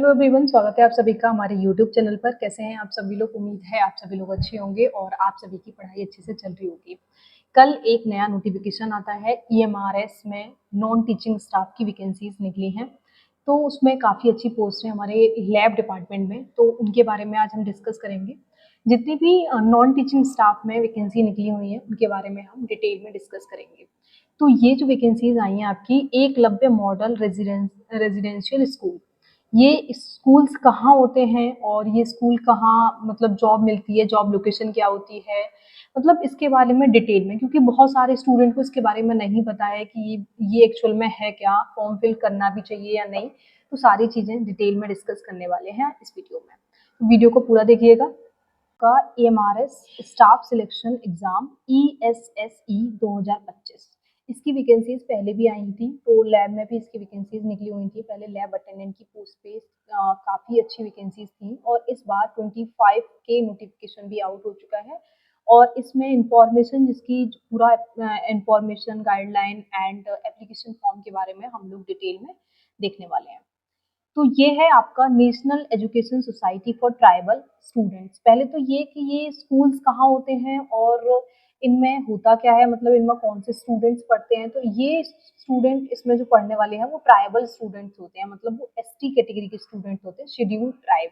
Hello everyone, स्वागत है आप सभी का हमारे यूट्यूब चैनल पर। कैसे हैं आप सभी लोग? उम्मीद है आप सभी लोग अच्छे होंगे और आप सभी की पढ़ाई अच्छे से चल रही होगी। कल एक नया नोटिफिकेशन आता है ईएमआरएस में नॉन टीचिंग स्टाफ की वैकेंसीज निकली हैं। तो उसमें काफ़ी अच्छी पोस्ट है हमारे लैब डिपार्टमेंट में, तो उनके बारे में आज हम डिस्कस करेंगे। जितनी भी नॉन टीचिंग स्टाफ में वैकेंसी निकली हुई हैं उनके बारे में हम डिटेल में डिस्कस करेंगे। तो ये जो वैकेंसीज आई हैं आपकी एकलव्य मॉडल रेजिडेंशियल स्कूल, ये स्कूल्स कहाँ होते हैं और ये स्कूल कहाँ मतलब जॉब मिलती है, जॉब लोकेशन क्या होती है, मतलब इसके बारे में डिटेल में, क्योंकि बहुत सारे स्टूडेंट को इसके बारे में नहीं पता है कि ये एक्चुअल में है क्या, फॉर्म फिल करना भी चाहिए या नहीं। तो सारी चीज़ें डिटेल में डिस्कस करने वाले हैं इस वीडियो में। तो वीडियो को पूरा देखिएगा। का एएमआरएस स्टाफ सिलेक्शन एग्जाम ESSE 2025, इसकी वैकेंसीज पहले भी आई थी, तो लैब में भी इसकी वैकेंसीज निकली हुई थी। पहले लैब अटेंडेंट की पोस्ट पे काफ़ी अच्छी वैकेंसीज थी और इस बार 25 के नोटिफिकेशन भी आउट हो चुका है। और इसमें इंफॉर्मेशन, जिसकी पूरा information, guideline and application form के बारे में हम लोग डिटेल में देखने वाले हैं। तो ये है आपका national education society for tribal students. पहले तो ये कि ये स्कूल्स कहाँ होते हैं और इनमें होता क्या है, मतलब इनमें कौन से स्टूडेंट्स पढ़ते हैं। तो ये स्टूडेंट इसमें जो पढ़ने वाले हैं वो ट्राइबल स्टूडेंट्स होते हैं, मतलब वो ST कैटेगरी के स्टूडेंट होते हैं, शेड्यूल्ड ट्राइब।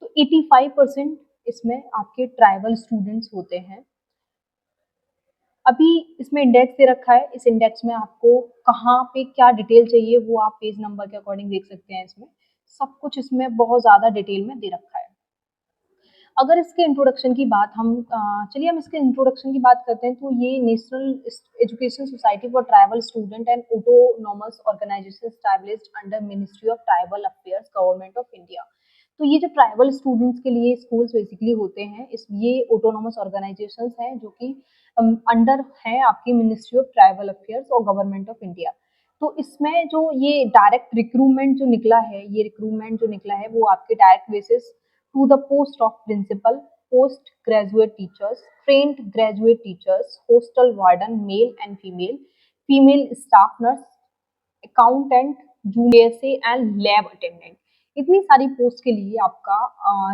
तो 85% इसमें आपके ट्राइबल स्टूडेंट्स होते हैं। अभी इसमें इंडेक्स दे रखा है, इस इंडेक्स में आपको कहाँ पे क्या डिटेल चाहिए वो आप पेज नंबर के अकॉर्डिंग देख सकते हैं। इसमें सब कुछ इसमें बहुत ज़्यादा डिटेल में दे रखा है। अगर इसके इंट्रोडक्शन की बात हम चलिए हम इसके इंट्रोडक्शन की बात करते हैं। तो ये national education society for tribal student and autonomous organisation established under ministry of tribal affairs, government of India. तो ये जो ट्राइबल स्टूडेंट्स के लिए स्कूल्स बेसिकली होते हैं, इस ये ऑटोनॉमस ऑर्गेनाइजेशंस हैं जो कि अंडर है आपकी मिनिस्ट्री ऑफ ट्राइबल अफेयर्स और गवर्नमेंट ऑफ इंडिया। तो इसमें जो ये डायरेक्ट रिक्रूटमेंट जो निकला है, ये रिक्रूटमेंट जो निकला है वो आपके direct basis to the post of principal, postgraduate teachers, trained graduate teachers, hostel warden, male and female staff nurse, accountant, junior से and lab attendant। इतनी सारी पोस्ट के लिए आपका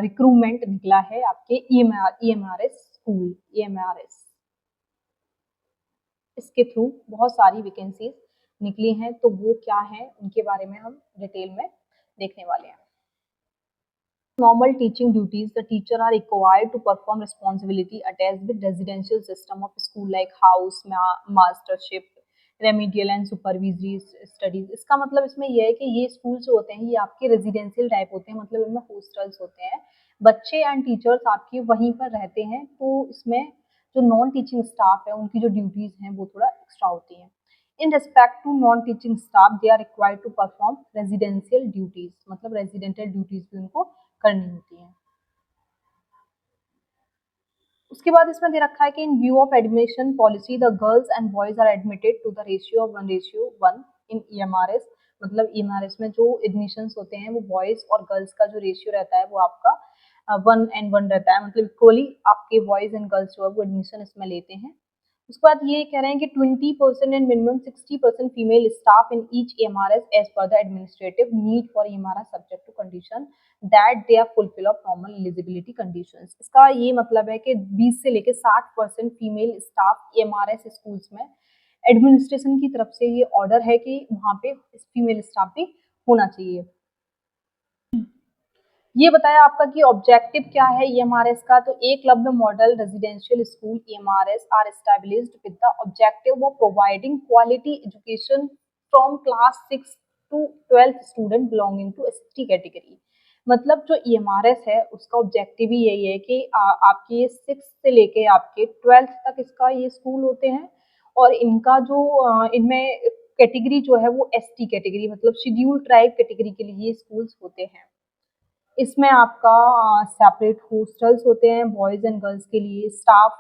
रिक्रूटमेंट निकला है आपके EMRS स्कूल, EMRS इसके थ्रू बहुत सारी वैकेंसीज निकली हैं। तो वो क्या है उनके बारे में हम डिटेल में देखने वाले हैं। Normal teaching duties, the teacher are required to perform responsibility attached with residential system of school like house, mastership, remedial and supervisory studies। इसका मतलब इसमें यह है कि ये स्कूल जो होते हैं ये आपके रेजिडेंशियल टाइप होते हैं, मतलब इनमें हॉस्टल्स होते हैं, बच्चे एंड टीचर्स आपके वहीं पर रहते हैं। तो इसमें जो नॉन टीचिंग स्टाफ है उनकी जो ड्यूटीज हैं वो थोड़ा एक्स्ट्रा होती हैं। In respect to non teaching staff they are required to perform residential duties, मतलब रेजिडेंशियल ड्यूटीज भी उनको करनी होती है। उसके बाद इसमें दे रखा है कि in view of admission policy the girls and boys are admitted to the ratio of 1:1 in EMRS। मतलब EMRS में जो एडमिशंस होते हैं वो बॉयज और गर्ल्स का जो रेशियो रहता है वो आपका 1:1 रहता है, मतलब इक्वली आपके बॉयज एंड गर्ल्स जो है वो एडमिशन इसमें लेते हैं। उसके बाद ये कह रहे हैं कि 20% and minimum 60% female staff in each EMRS as per the administrative need for EMRS subject to condition that they are fulfil of normal eligibility conditions. इसका ये मतलब है कि 20 से लेकर 60% फीमेल स्टाफ EMRS स्कूल्स में एडमिनिस्ट्रेशन की तरफ से ये ऑर्डर है कि वहाँ पे फीमेल स्टाफ भी होना चाहिए। ये बताया आपका कि ऑब्जेक्टिव क्या है EMRS का। तो Eklavya model residential school EMRS are established with the objective of providing quality education from class 6 to 12th student belonging to ST category. मतलब जो EMRS है उसका ऑब्जेक्टिव ही यही है कि आपके 6 से लेके आपके 12th तक इसका ये स्कूल होते हैं और इनका जो इनमें कैटेगरी जो है वो ST कैटेगरी, मतलब शेड्यूल्ड ट्राइब कैटेगरी के लिए ये स्कूल्स होते हैं। इसमें आपका सेपरेट हॉस्टल्स होते हैं बॉयज़ एंड गर्ल्स के लिए, staff,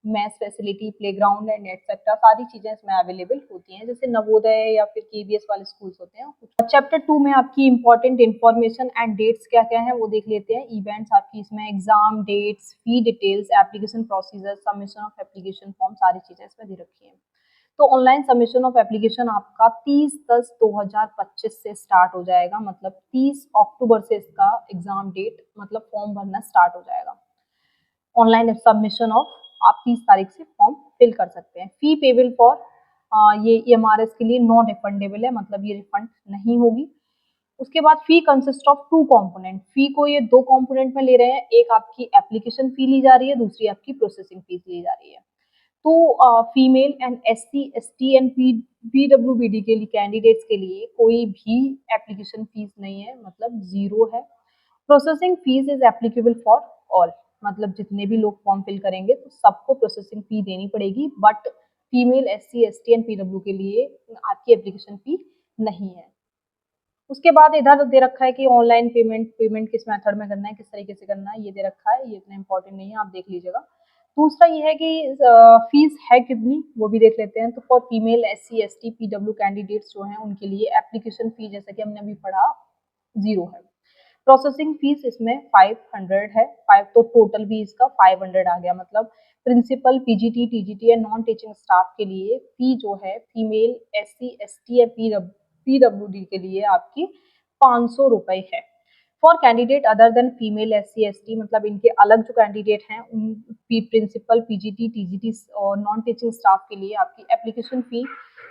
mess facility, playground and etcetera सारी चीज़ें इसमें अवेलेबल होती हैं, जैसे नवोदय या फिर KVS वाले स्कूल्स होते हैं। चैप्टर 2 में आपकी इंपॉर्टेंट इन्फॉर्मेशन एंड डेट्स क्या क्या हैं वो देख लेते हैं। इवेंट्स आपकी इसमें exam dates, fee details, application procedure, submission of application form, सारी चीज़ें इसमें दे रखी हैं। तो ऑनलाइन सबमिशन ऑफ एप्लीकेशन आपका 30/10/2025 से स्टार्ट हो जाएगा, मतलब 30 अक्टूबर से इसका एग्जाम डेट मतलब फॉर्म भरना स्टार्ट हो जाएगा। ऑनलाइन सबमिशन ऑफ आप 30 तारीख से फॉर्म फिल कर सकते हैं। फी पेबल फॉर ये EMRS के लिए नॉन रिफंडेबल है, मतलब ये रिफंड नहीं होगी। उसके बाद फी कंसिस्ट ऑफ 2 कंपोनेंट, फी को ये 2 कंपोनेंट में ले रहे हैं, एक आपकी एप्लीकेशन फी ली जा रही है, दूसरी आपकी प्रोसेसिंग फीस ली जा रही है। तो female and SC ST and PWBD के लिए कैंडिडेट्स के लिए कोई भी एप्लीकेशन फीस नहीं है, मतलब जीरो है। Processing fees is applicable for all, मतलब जितने भी लोग फॉर्म फिल करेंगे तो सबको प्रोसेसिंग फी देनी पड़ेगी, but female SC ST and PW के लिए आपकी एप्लीकेशन फी नहीं है। उसके बाद इधर दे रखा है कि ऑनलाइन पेमेंट किस मेथड में करना है, किस तरीके से करना है, ये दे रखा है, ये इतना इंपॉर्टेंट नहीं है, आप देख लीजिएगा। दूसरा ये है कि फीस है कितनी, वो भी देख लेते हैं। तो for female SC ST PW candidates जो हैं उनके लिए एप्लीकेशन फी जैसा कि हमने अभी पढ़ा जीरो है। प्रोसेसिंग फीस इसमें 500 है, 5 तो टोटल भी इसका 500 आ गया, मतलब principal PGT TGT and non teaching staff के लिए फी जो है फीमेल SC ST या PWD के लिए आपकी 500 रुपए है। For candidate other than female SC ST, मतलब इनके अलग जो कैंडिडेट हैं उन प्रिंसिपल PGT TGT और नॉन टीचिंग स्टाफ के लिए आपकी एप्लीकेशन फी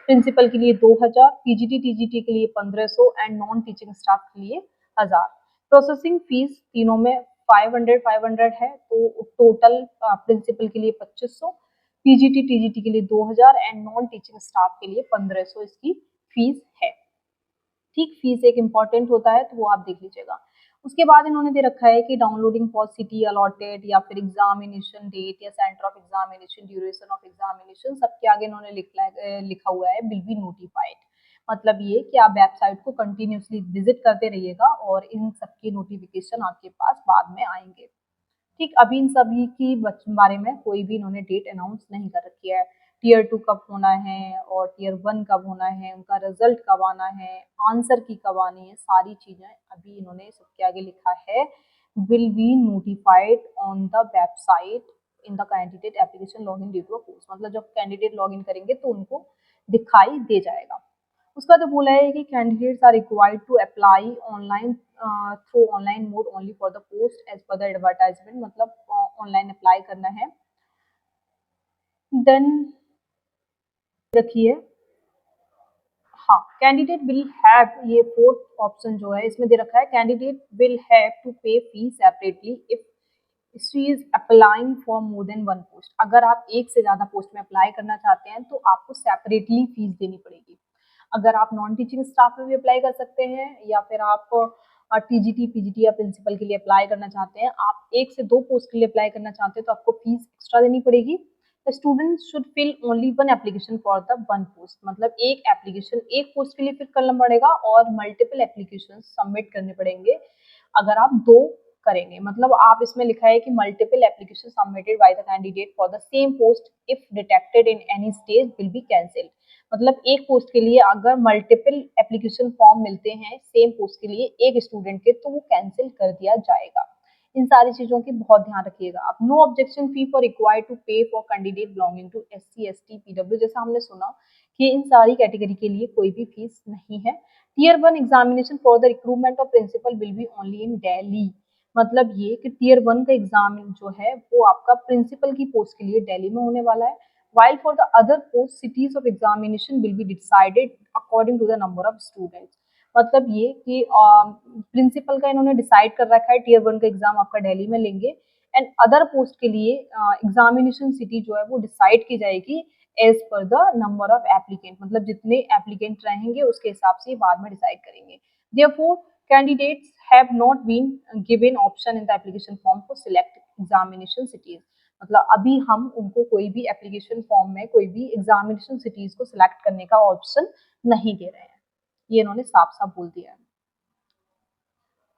प्रिंसिपल के लिए 2000, PGT TGT के लिए 1500 एंड नॉन टीचिंग स्टाफ के लिए 1000। प्रोसेसिंग फीस तीनों में 500 है, तो टोटल प्रिंसिपल के लिए 2500, PGT TGT के लिए 2000 एंड नॉन टीचिंग स्टाफ के लिए 1500 इसकी फीस है। ठीक, फीस एक इम्पॉर्टेंट होता है तो वो आप देख लीजिएगा। उसके बाद इन्होंने दे रखा है कि डाउनलोडिंग फॉर सिटी अलॉटेड या फिर एग्जामिनेशन डेट या centre of examination, duration of examination, सबके आगे इन्होंने लिखा हुआ है विल बी नोटिफाइड। मतलब ये कि आप वेबसाइट को कंटिन्यूसली विजिट करते रहिएगा और इन सबकी नोटिफिकेशन आपके पास बाद में आएंगे। ठीक, अभी इन सभी की बारे में कोई भी इन्होंने डेट अनाउंस नहीं कर रखी है। टियर 2 कब होना है और टियर 1 कब होना है, उनका रिजल्ट कब आना है, आंसर की कब आनी है, सारी चीज़ें अभी इन्होंने सबके आगे लिखा है will be notified on the website in the candidate application login due to a course, मतलब जब कैंडिडेट लॉगिन करेंगे तो उनको दिखाई दे जाएगा। उसका तो बोला है कि candidates are required to apply online through online mode only for the post as per the advertisement, मतलब ऑनलाइन अप्लाई करना है। देन रखिए, हाँ, कैंडिडेट विल हैव, ये फोर्थ ऑप्शन जो है इसमें दे रखा है candidate will have to pay fee separately if she is applying for more than one post. अगर आप एक से ज़्यादा पोस्ट में अप्लाई करना चाहते हैं तो आपको सेपरेटली फीस देनी पड़ेगी। अगर आप नॉन टीचिंग स्टाफ में भी अप्लाई कर सकते हैं या फिर आप TGT PGT या प्रिंसिपल के लिए अप्लाई करना चाहते हैं, आप एक से दो पोस्ट के लिए अप्लाई करना चाहते हैं तो आपको फीस एक्स्ट्रा देनी पड़ेगी। The student should fill only one application for the one post, मतलब एक एप्लीकेशन एक पोस्ट के लिए फिल करना पड़ेगा और मल्टीपल एप्लीकेशन सबमिट करने पड़ेंगे अगर आप दो करेंगे। मतलब आप इसमें लिखा है कि multiple application submitted by the candidate for the same post if detected in any stage will be cancelled. मतलब एक पोस्ट के लिए अगर मल्टीपल एप्लीकेशन फॉर्म मिलते हैं सेम पोस्ट के लिए एक स्टूडेंट के, तो वो कैंसिल कर दिया जाएगा। इन सारी चीजों की बहुत ध्यान रखिएगा आप। No objection fee for required to pay for candidate belonging to SC ST PW, जैसा हमने सुना कि इन सारी कैटेगरी के लिए कोई भी फीस नहीं है। Tier 1 examination for the recruitment of principal will be only in Delhi, मतलब ये कि टियर 1 का एग्जाम जो है वो आपका प्रिंसिपल की पोस्ट के लिए दिल्ली में होने वाला है। while for the other post cities of examination will be decided according to the number of students, मतलब ये कि प्रिंसिपल का इन्होंने डिसाइड कर रखा है टियर 1 का एग्जाम आपका दिल्ली में लेंगे एंड अदर पोस्ट के लिए एग्जामिनेशन सिटी जो है वो डिसाइड की जाएगी as per the number of applicant, मतलब जितने एप्लीकेंट रहेंगे उसके हिसाब से बाद में डिसाइड करेंगे। Therefore candidates have not been given option in the application form for select examination cities, मतलब अभी हम उनको कोई भी एप्लीकेशन फॉर्म में कोई भी एग्जामिनेशन सिटीज को सिलेक्ट करने का ऑप्शन नहीं दे रहे हैं, ये इन्होंने साफ साफ बोल दिया है।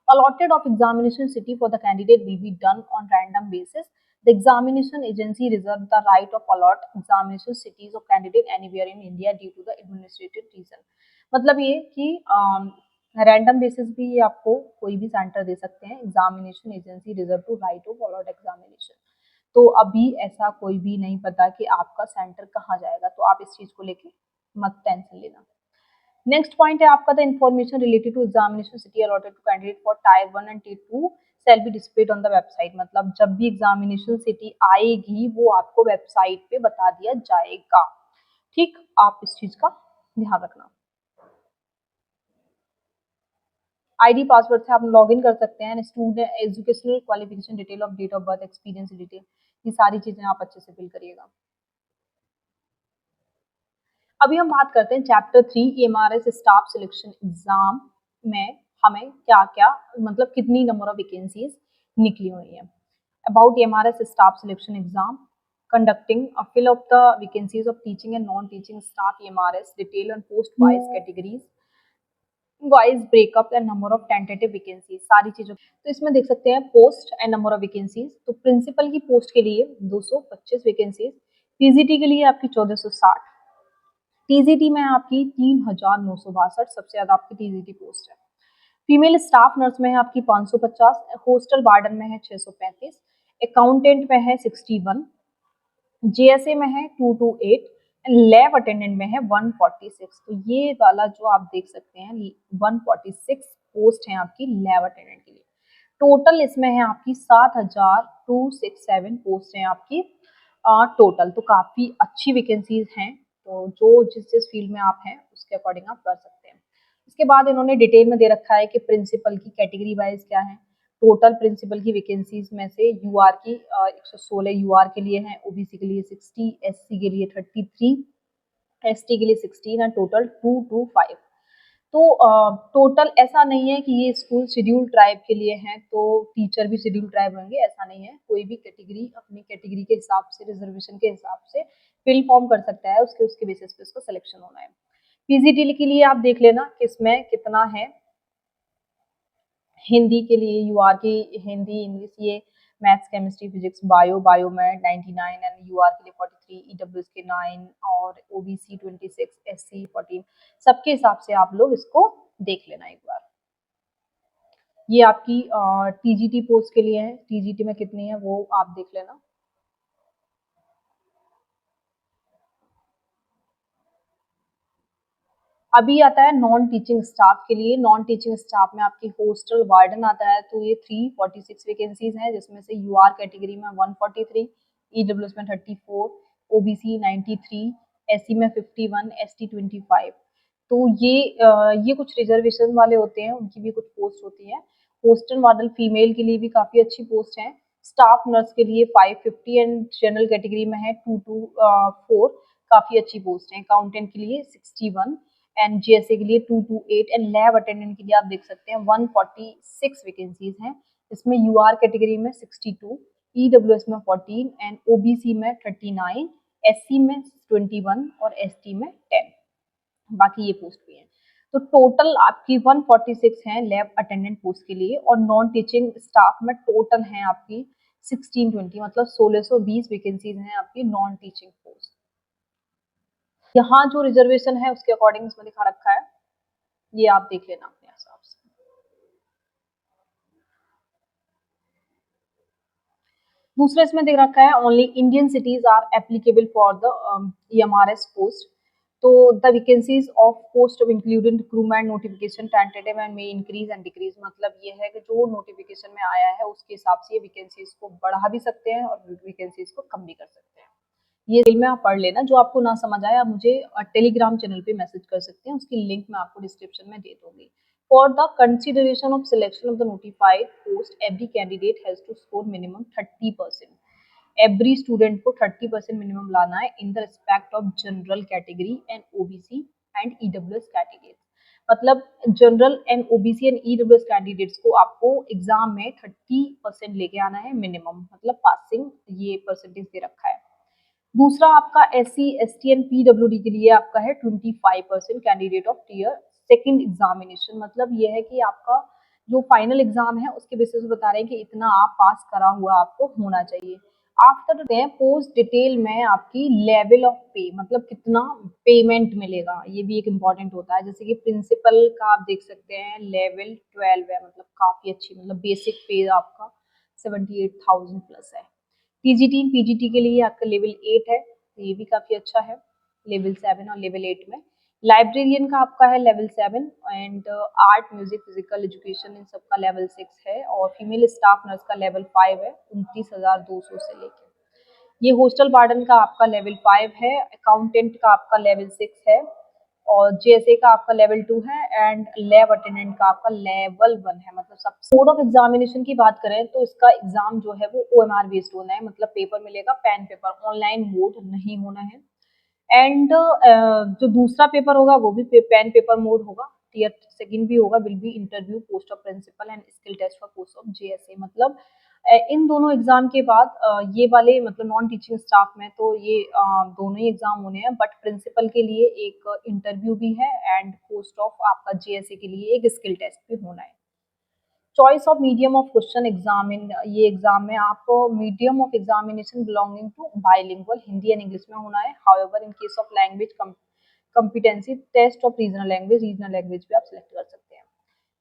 Allotted of examination city for the candidate will be done on random basis. The examination agency reserves the right of allot examination cities of candidate anywhere in India due to the administrative reason. मतलब ये कि random basis भी ये आपको कोई भी centre दे सकते हैं, examination agency reserve to right of allot examination. तो अभी ऐसा कोई भी नहीं पता कि आपका सेंटर कहाँ जाएगा, तो आप इस चीज़ को लेके मत टेंशन लेना। नेक्स्ट पॉइंट है आपका the information related to examination city allotted to candidate for tier 1 and tier 2 shall be displayed on the website. मतलब जब भी एग्जामिनेशन सिटी आएगी वो आपको वेबसाइट पे बता दिया जाएगा। ठीक, आप इस चीज का ध्यान रखना। आईडी पासवर्ड से आप लॉग इन कर सकते हैं। Student educational qualification detail of date of birth experience detail, ये सारी चीजें आप अच्छे से फिल करिएगा। अभी हम बात करते हैं chapter 3 EMRS staff selection exam में हमें क्या क्या मतलब कितनी नंबर ऑफ वैकेंसीज निकली हुई है। About EMRS staff selection exam conducting a fill of the vacancies of teaching and non-teaching staff EMRS detail and post wise categories wise breakup and number of tentative vacancies, सारी चीजों। तो इसमें देख सकते हैं post and number of vacancies. तो principal की post के लिए 225 वैकेंसीज, पीजीटी के लिए आपकी 1460, टीजीटी में आपकी 3962, सबसे ज्यादा आपकी टीजीटी पोस्ट है। फीमेल स्टाफ नर्स में है आपकी 550, हॉस्टल वार्डन में है 635, अकाउंटेंट में है 61, जेएसए में है 228 एंड लैब अटेंडेंट में है 146। तो ये वाला जो आप देख सकते हैं 146 पोस्ट है आपकी लैब अटेंडेंट के लिए। टोटल इसमें है आपकी 7267 पोस्ट है आपकी टोटल। तो काफ़ी अच्छी वैकेंसीज हैं, तो जो जिस जिस फील्ड में आप हैं उसके अकॉर्डिंग आप कर सकते हैं। इसके बाद इन्होंने डिटेल में दे रखा है कि प्रिंसिपल की कैटेगरी वाइज क्या है। टोटल प्रिंसिपल की वैकेंसीज में से यूआर की 116 यूआर के लिए हैं, ओबीसी के लिए 60, एससी के लिए 33, एसटी के लिए 16 एंड टोटल 225। तो टोटल ऐसा नहीं है कि ये स्कूल शेड्यूल ट्राइब के लिए हैं तो टीचर भी शेड्यूल ट्राइब होंगे, ऐसा नहीं है। कोई भी कैटेगरी अपनी कैटेगरी के हिसाब से, रिजर्वेशन के हिसाब से फिल फॉर्म कर सकता है, उसके उसके बेसिस पे उसका सिलेक्शन होना है। पीजीटी के लिए आप देख लेना कि इसमें कितना है। हिंदी के लिए यूआर की हिंदी इंग्लिश ये मैथ्स केमिस्ट्री फिजिक्स बायो में 99 एंड यूआर के लिए 43, ईडब्ल्यूएस के 9 और ओबीसी 26, एससी 14। सबके हिसाब से आप लोग इसको देख लेना एक बार। ये आपकी टीजीटी पोस्ट के लिए है, टीजीटी में कितनी है वो आप देख लेना। अभी आता है नॉन टीचिंग स्टाफ के लिए। नॉन टीचिंग स्टाफ में आपकी हॉस्टल वार्डन आता है, तो ये 346 वैकेंसीज हैं, जिसमें से यूआर कैटेगरी में 143, ईडब्ल्यूएस में 34, ओबीसी 93, एससी में 51, एसटी 25। तो ये कुछ रिजर्वेशन वाले होते हैं, उनकी भी कुछ पोस्ट होती है। हॉस्टल वार्डन फीमेल के लिए भी काफ़ी अच्छी पोस्ट है। स्टाफ नर्स के लिए 550 एंड जनरल कैटेगरी में है 224, काफ़ी अच्छी पोस्ट है। अकाउंटेंट के लिए 61 एंड जीएसए के लिए 228 एंड लैब अटेंडेंट के लिए आप देख सकते हैं 146 वैकेंसीज हैं। इसमें यूआर कैटेगरी में 62, ईडब्ल्यूएस में 14 एंड ओबीसी में 39, एससी में 21 और एसटी में 10। बाकी ये पोस्ट भी हैं। तो टोटल आपकी 146 हैं लैब अटेंडेंट पोस्ट के लिए, और नॉन टीचिंग स्टाफ में टोटल हैं आपकी 1620, मतलब 1620 वैकेंसीज हैं आपकी नॉन टीचिंग पोस्ट। यहाँ जो रिजर्वेशन है उसके अकॉर्डिंग इसमें लिखा रखा है, ये आप देख लेना अपने हिसाब से। दूसरा इसमें देख रखा है only Indian cities are applicable for the EMRS post. तो the vacancies of post of included recruitment notification tentative and may increase and decrease. मतलब ये है कि जो नोटिफिकेशन में आया है उसके हिसाब से ये वैकेंसीज को बढ़ा भी सकते हैं और वैकेंसीज को कम भी कर सकते हैं। ये डिटेल में आप पढ़ लेना। जो आपको ना समझ आए आप मुझे टेलीग्राम चैनल पे मैसेज कर सकते हैं, उसकी लिंक मैं आपको डिस्क्रिप्शन में दे दूंगी। For the consideration of selection of the notified post every candidate has to score minimum 30%। Every student को 30% मिनिमम लाना है in the respect of general category and OBC and EWS candidate. मतलब general and OBC and EWS candidates को आपको exam में 30% लेके आना है मिनिमम, मतलब पासिंग ये परसेंटेज दे रखा है। दूसरा आपका एससी एसटी एंड पीडब्ल्यूडी के लिए आपका है 25% candidate of tier second examination. मतलब ये है कि आपका जो फाइनल एग्जाम है उसके बेसिस पे बता रहे हैं कि इतना आप पास करा हुआ आपको होना चाहिए। आफ्टर पोस्ट डिटेल में आपकी लेवल ऑफ पे, मतलब कितना पेमेंट मिलेगा, ये भी एक इम्पॉर्टेंट होता है। जैसे कि प्रिंसिपल का आप देख सकते हैं लेवल 12 है, मतलब काफी अच्छी, मतलब बेसिक पे आपका 78,000 प्लस है। टीजीटी पीजीटी के लिए आपका लेवल 8 है, तो ये भी काफ़ी अच्छा है, लेवल 7 और लेवल 8 में। लाइब्रेरियन का आपका है level 7 and art, music, physical education in सब का लेवल 6 है और फीमेल स्टाफ नर्स का लेवल 5 है 29,200 से लेके। ये हॉस्टल वार्डन का आपका लेवल 5 है, अकाउंटेंट का आपका लेवल 6 है और जेएसए का आपका लेवल 2 है एंड लैब अटेंडेंट का आपका लेवल 1 है। मतलब सब मोड ऑफ एग्जामिनेशन की बात करें तो इसका एग्जाम जो है वो ओएमआर बेस्ड होना है, मतलब पेपर मिलेगा पेन पेपर, ऑनलाइन मोड नहीं होना है। एंड जो दूसरा पेपर होगा वो भी पेन पेपर मोड होगा। टीयर सेकंड भी होगा, will be interview post of principal and skill test for post of JSA. मतलब इन दोनों एग्जाम के बाद ये वाले मतलब नॉन टीचिंग स्टाफ में तो ये दोनों ही एग्जाम होने हैं, बट प्रिंसिपल के लिए एक इंटरव्यू भी है एंड पोस्ट ऑफ आपका जेएसए के लिए एक स्किल टेस्ट भी होना है। Choice of medium of question exam in ये एग्जाम में आपको medium of examination belonging to bilingual Hindi and English में होना है। However in case of language competency test of regional language भी आप सिलेक्ट कर सकते हैं।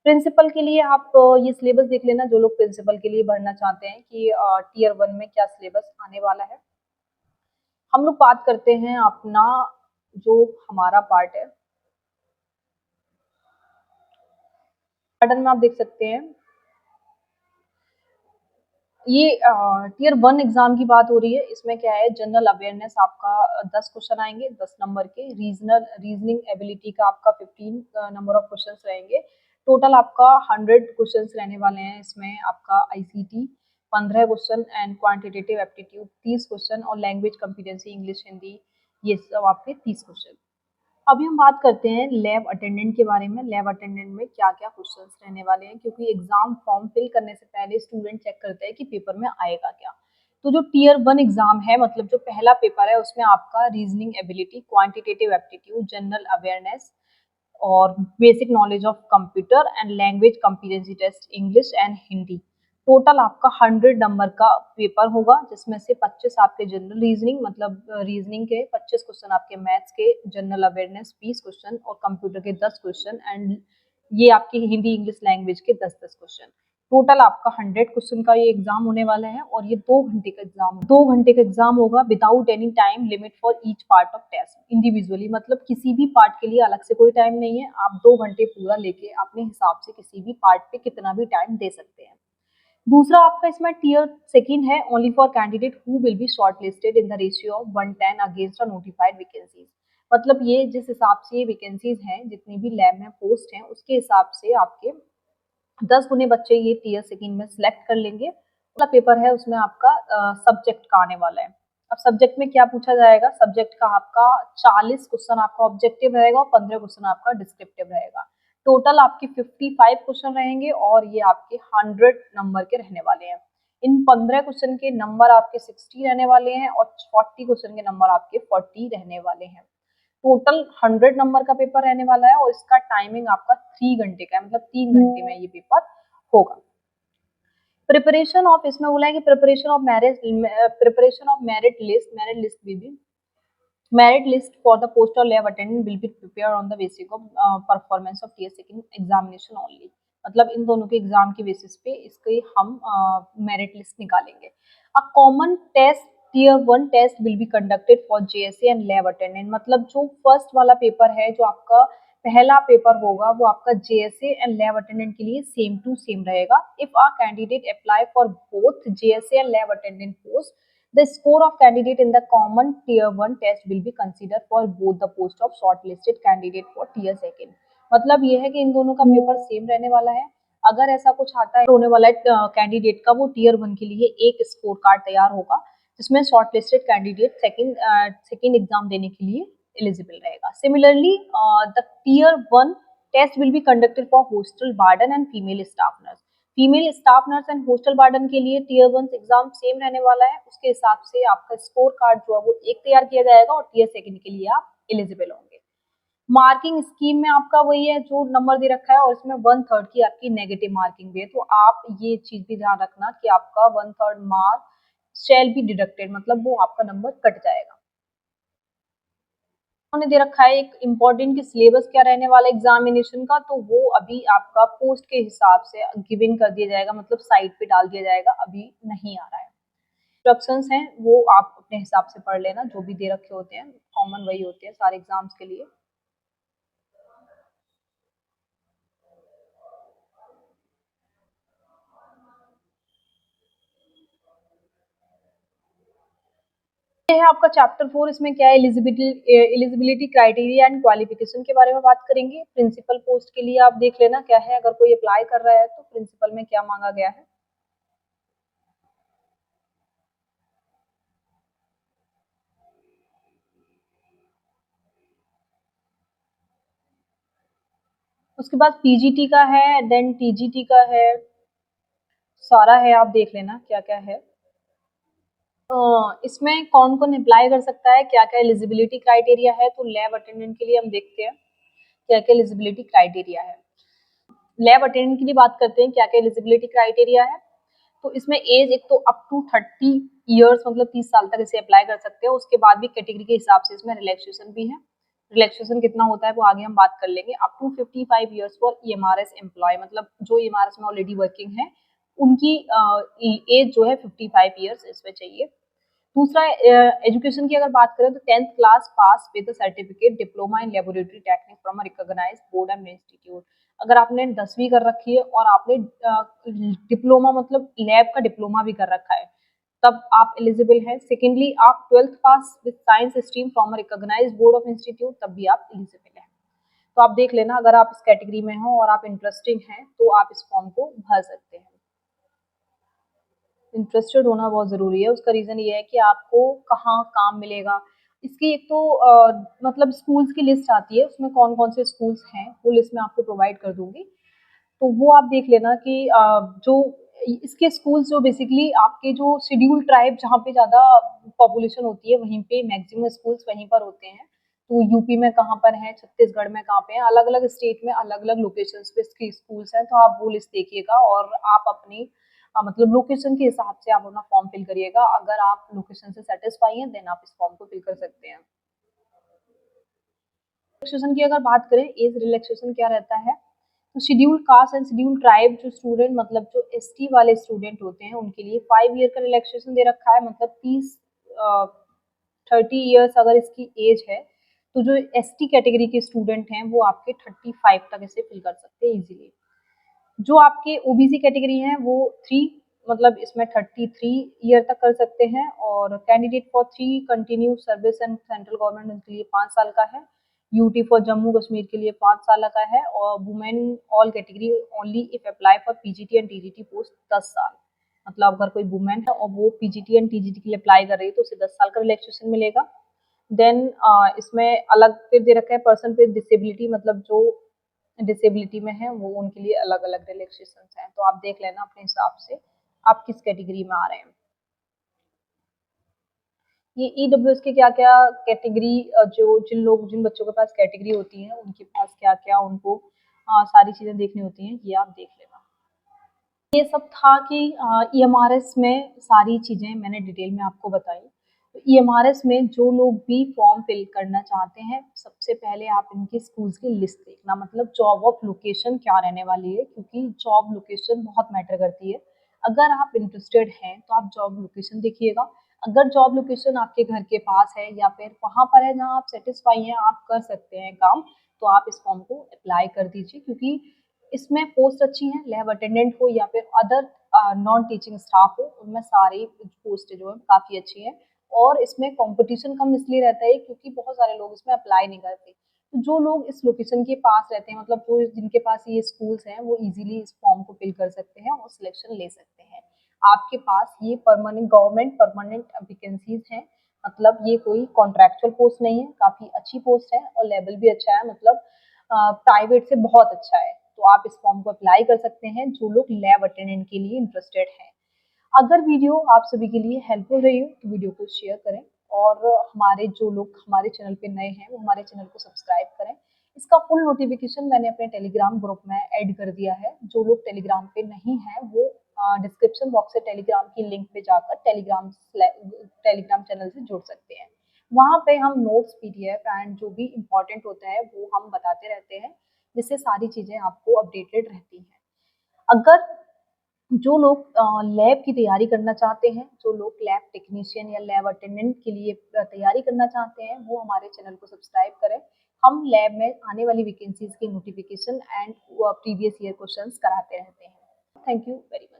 प्रिंसिपल के लिए आप ये सिलेबस देख लेना, जो लोग प्रिंसिपल के लिए भरना चाहते हैं कि टीयर 1 में क्या सिलेबस आने वाला है। हम लोग बात करते हैं अपना जो हमारा पार्ट है, पैटर्न में आप देख सकते हैं ये टीयर 1 एग्जाम की बात हो रही है। इसमें क्या है, जनरल अवेयरनेस आपका 10 क्वेश्चन आएंगे 10 नंबर के, रीजनिंग एबिलिटी का आपका 15 नंबर ऑफ क्वेश्चंस रहेंगे। टोटल आपका 100 क्वेश्चंस रहने वाले हैं। इसमें आपका ICT 15 question and quantitative aptitude 30 question और लैंग्वेज कॉम्पिटेंसी इंग्लिश हिंदी ये सब आपके 30 क्वेश्चन। अभी हम बात करते हैं लैब अटेंडेंट के बारे में। लैब अटेंडेंट में क्या क्या क्वेश्चंस रहने वाले हैं, क्योंकि एग्जाम फॉर्म फिल करने से पहले स्टूडेंट चेक करते हैं कि पेपर में आएगा क्या। तो जो टीयर 1 एग्जाम है, मतलब जो पहला पेपर है, उसमें आपका reasoning ability, quantitative aptitude, general awareness और basic knowledge of computer and language competency test English and Hindi. Total आपका 100 नंबर का पेपर होगा, जिसमें से 25 आपके जनरल रीजनिंग मतलब रीजनिंग के, 25 क्वेश्चन आपके मैथ्स के, जनरल अवेयरनेस 20 क्वेश्चन और कंप्यूटर के 10 क्वेश्चन एंड ये आपकी हिंदी इंग्लिश लैंग्वेज के 10-10 क्वेश्चन। टोटल आपका 100 क्वेश्चन का ये एग्जाम होने वाला है और ये 2 घंटे का एग्जाम, 2 घंटे का एग्जाम होगा without any time limit for each part of test individually. मतलब किसी भी पार्ट के लिए अलग से कोई टाइम नहीं है, आप 2 घंटे पूरा लेके अपने हिसाब से किसी भी पार्ट पे कितना भी टाइम दे सकते हैं। दूसरा आपका इसमें टीयर सेकंड है, only for candidate who will be shortlisted in the ratio of 110 against a notified vacancies. मतलब ये जिस हिसाब से ये वैकेंसीज हैं, जितनी भी लैब में पोस्ट हैं, उसके हिसाब से आपके 10 गुने बच्चे ये टीयर सेकंड में सिलेक्ट कर लेंगे। अगला पेपर है, उसमें आपका सब्जेक्ट का आने वाला है। अब सब्जेक्ट में क्या पूछा जाएगा, सब्जेक्ट का आपका 40 क्वेश्चन आपका ऑब्जेक्टिव रहेगा और 15 क्वेश्चन आपका डिस्क्रिप्टिव रहेगा। टोटल आपके 55 क्वेश्चन रहेंगे और ये आपके 100 नंबर के रहने वाले हैं। इन 15 क्वेश्चन के नंबर आपके 60 रहने वाले हैं और 40 क्वेश्चन के नंबर आपके 40 रहने वाले हैं। टोटल 100 नंबर का पेपर रहने वाला है और इसका टाइमिंग आपका 3 घंटे का है, मतलब 3 घंटे में ये पेपर होगा। प्रिपरेशन ऑफ, इसमें बोला है कि preparation of merit list will be merit list for the post or lab attendant will be prepared on the basis of performance of tier second examination only। मतलब इन दोनों के एग्जाम के बेसिस पे इसके हम मेरिट लिस्ट निकालेंगे। A common test tier 1 test will be conducted for JSA and lab attendant. मतलब जो फर्स्ट वाला पेपर है, जो आपका पहला पेपर होगा, वो आपका जेएसए एंड लैब अटेंडेंट के लिए सेम टू सेम रहेगा। If a candidate apply for both JSA and lab attendant post, the score of candidate in the common tier 1 test will be considered for both the post of shortlisted candidate for tier second। मतलब ये है कि इन दोनों का paper same रहने वाला है। अगर ऐसा कुछ आता है होने वाला है कैंडिडेट का, वो टीयर 1 के लिए एक स्कोर कार्ड तैयार होगा, जिसमें शॉर्टलिस्टेड कैंडिडेट सेकंड एग्जाम देने के लिए एलिजिबल रहेगा। Similarly the tier 1 test will be conducted for hostel warden and female staff nurse. Female staff nurse and hostel warden के लिए टीयर 1 एग्जाम सेम रहने वाला है। उसके हिसाब से आपका स्कोर कार्ड जो है वो एक तैयार किया जाएगा और टीयर सेकंड के लिए आप एलिजिबल होंगे। मार्किंग स्कीम में आपका वही है जो नंबर दे रखा है और इसमें 1/3 की आपकी नेगेटिव मार्किंग भी है। तो आप ये चीज भी ध्यान रखना कि आपका 1/3 मार्क शैल बी डिडक्टेड, मतलब वो आपका नंबर कट जाएगा। उन्होंने दे रखा है एक इम्पोर्टेंट कि सिलेबस क्या रहने वाला है एग्जामिनेशन का, तो वो अभी आपका पोस्ट के हिसाब से गिवन कर दिया जाएगा, मतलब साइट पे डाल दिया जाएगा, अभी नहीं आ रहा है। इंस्ट्रक्शंस हैं वो आप अपने हिसाब से पढ़ लेना, जो भी दे रखे होते हैं कॉमन वही होते हैं सारे एग्जाम्स के लिए। ये है आपका चैप्टर 4। इसमें क्या है, एलिजिबिलिटी क्राइटेरिया एंड क्वालिफिकेशन के बारे में बात करेंगे। प्रिंसिपल पोस्ट के लिए आप देख लेना क्या है, अगर कोई अप्लाई कर रहा है तो प्रिंसिपल में क्या मांगा गया है। उसके बाद पीजीटी का है, देन टीजीटी का है, सारा है, आप देख लेना क्या क्या है। इसमें कौन कौन अप्लाई कर सकता है, क्या क्या एलिजिबिलिटी क्राइटेरिया है, तो लैब अटेंडेंट के लिए हम देखते हैं क्या क्या एलिजिबिलिटी क्राइटेरिया है। लैब अटेंडेंट की भी बात करते हैं क्या क्या एलिजिबिलिटी क्राइटेरिया है। तो इसमें एज एक तो अप टू 30 ईयर्स मतलब 30 साल तक इसे अप्लाई कर सकते हैं। उसके बाद भी कैटेगरी के हिसाब से इसमें रिलैक्सेशन भी है। रिलैक्सेशन कितना होता है वो आगे हम बात कर लेंगे। Up to 55 years for EMRS employ, मतलब जो ईएमआरएस में ऑलरेडी वर्किंग है उनकी एज जो है 55 ईयर्स इसमें चाहिए। दूसरा एजुकेशन की अगर बात करें तो 10th class pass with certificate diploma in laboratory technique from recognised board and institute. अगर आपने 10वीं कर रखी है और आपने डिप्लोमा मतलब लैब का डिप्लोमा भी कर रखा है तब आप एलिजिबल हैं। सेकेंडली आप 12th pass with science stream from recognised board of institute तब भी आप एलिजिबल हैं। तो आप देख लेना अगर आप इस कैटेगरी में हो और आप इंटरेस्टिंग हैं तो आप इस फॉर्म को भर सकते हैं। इंटरेस्टेड होना बहुत ज़रूरी है। उसका रीज़न ये है कि आपको कहाँ काम मिलेगा। इसकी एक तो मतलब स्कूल्स की लिस्ट आती है, उसमें कौन-कौन से स्कूल्स हैं, वो लिस्ट मैं आपको प्रोवाइड कर दूँगी। तो वो आप देख लेना कि जो इसके स्कूल्स जो बेसिकली आपके जो शेड्यूल्ड ट्राइब जहाँ पे ज़्यादा पॉपुलेशन होती है, वहीं पे मैक्सिमम स्कूल्स वहीं पर होते हैं। तो यूपी में कहाँ पर हैं, छत्तीसगढ़ में कहाँ पे हैं, अलग-अलग स्टेट में अलग-अलग लोकेशंस पे इसकी स्कूल्स हैं। तो आप वो लिस्ट देखिएगा और आप अपनी मतलब लोकेशन के हिसाब से आप अपना फॉर्म फिल करिएगा। अगर आप लोकेशन से सैटिस्फाई हैं, देन आप इस फॉर्म को फिल कर सकते हैं। रिलैक्सेशन की अगर बात करें, एज रिलैक्सेशन क्या रहता है, तो scheduled caste and scheduled tribe जो स्टूडेंट मतलब जो एसटी वाले स्टूडेंट होते हैं उनके लिए 5 ईयर का रिलैक्सेशन दे रखा है। मतलब 30 ईयर्स अगर इसकी एज है तो जो एसटी कैटेगरी के स्टूडेंट हैं वो आपके 35 तक इसे फिल कर सकते हैं इजीली। जो आपके ओबीसी कैटेगरी हैं वो 3 मतलब इसमें 33 ईयर तक कर सकते हैं। और candidate for 3 continue service and central government उनके लिए 5 साल का है। यूटी फॉर जम्मू कश्मीर के लिए 5 साल का है। और women all category only if apply for PGT and TGT post 10 साल। मतलब अगर कोई वुमेन है और वो पीजीटी एंड टीजीटी के लिए अप्लाई कर रही है तो उसे 10 साल का रिलैक्सेशन मिलेगा। देन इसमें अलग फिर दे रखा है पर्सन विद डिसेबिलिटी, मतलब जो डिसेबिलिटी में है वो उनके लिए अलग अलग रिलैक्सेशन हैं। तो आप देख लेना अपने हिसाब से आप किस कैटेगरी में आ रहे हैं। ये ईडब्ल्यूएस के क्या क्या कैटेगरी जो जिन बच्चों के पास कैटेगरी होती है उनके पास क्या क्या उनको सारी चीज़ें देखनी होती हैं, ये आप देख लेना। ये सब था कि ईएमआरएस में सारी चीज़ें मैंने डिटेल में आपको बताई। तो ईएमआरएस में जो लोग भी फॉर्म फिल करना चाहते हैं सबसे पहले आप इनके स्कूल्स की लिस्ट देखना, मतलब जॉब ऑफ लोकेशन क्या रहने वाली है, क्योंकि जॉब लोकेशन बहुत मैटर करती है। अगर आप इंटरेस्टेड हैं तो आप जॉब लोकेशन देखिएगा। अगर जॉब लोकेशन आपके घर के पास है या फिर वहाँ पर है जहाँ आप सेटिस्फाई हैं, आप कर सकते हैं काम, तो आप इस फॉर्म को अप्लाई कर दीजिए। क्योंकि इसमें पोस्ट अच्छी हैं, लैब अटेंडेंट हो या फिर अदर नॉन टीचिंग स्टाफ हो, उनमें सारी पोस्ट जो है काफ़ी अच्छी हैं। और इसमें कंपटीशन कम इसलिए रहता है क्योंकि बहुत सारे लोग इसमें अप्लाई नहीं करते। तो जो लोग इस लोकेशन के पास रहते हैं, मतलब जो जिनके पास ये स्कूल्स हैं, वो इजीली इस फॉर्म को फिल कर सकते हैं और सिलेक्शन ले सकते हैं। आपके पास ये परमानेंट गवर्नमेंट परमानेंट वैकेंसीज हैं, मतलब ये कोई कॉन्ट्रैक्चुअल पोस्ट नहीं है, काफ़ी अच्छी पोस्ट है और लेवल भी अच्छा है, मतलब प्राइवेट से बहुत अच्छा है। तो आप इस फॉर्म को अप्लाई कर सकते हैं जो लोग लैब अटेंडेंट के लिए इंटरेस्टेड हैं। अगर वीडियो आप सभी के लिए हेल्पफुल रही हो तो वीडियो को शेयर करें और हमारे जो लोग हमारे चैनल पे नए हैं वो हमारे चैनल को सब्सक्राइब करें। इसका फुल नोटिफिकेशन मैंने अपने टेलीग्राम ग्रुप में ऐड कर दिया है। जो लोग टेलीग्राम पे नहीं हैं वो डिस्क्रिप्शन बॉक्स से टेलीग्राम की लिंक पे जाकर टेलीग्राम चैनल से जुड़ सकते हैं। वहाँ पे हम नोट्स पीडीएफ एंड जो भी इम्पोर्टेंट होता है वो हम बताते रहते हैं, जिससे सारी चीज़ें आपको अपडेटेड रहती हैं। अगर जो लोग लैब की तैयारी करना चाहते हैं, जो लोग लैब टेक्नीशियन या लैब अटेंडेंट के लिए तैयारी करना चाहते हैं, वो हमारे चैनल को सब्सक्राइब करें। हम लैब में आने वाली वैकेंसीज की notification and previous year questions कराते रहते हैं। Thank you very much.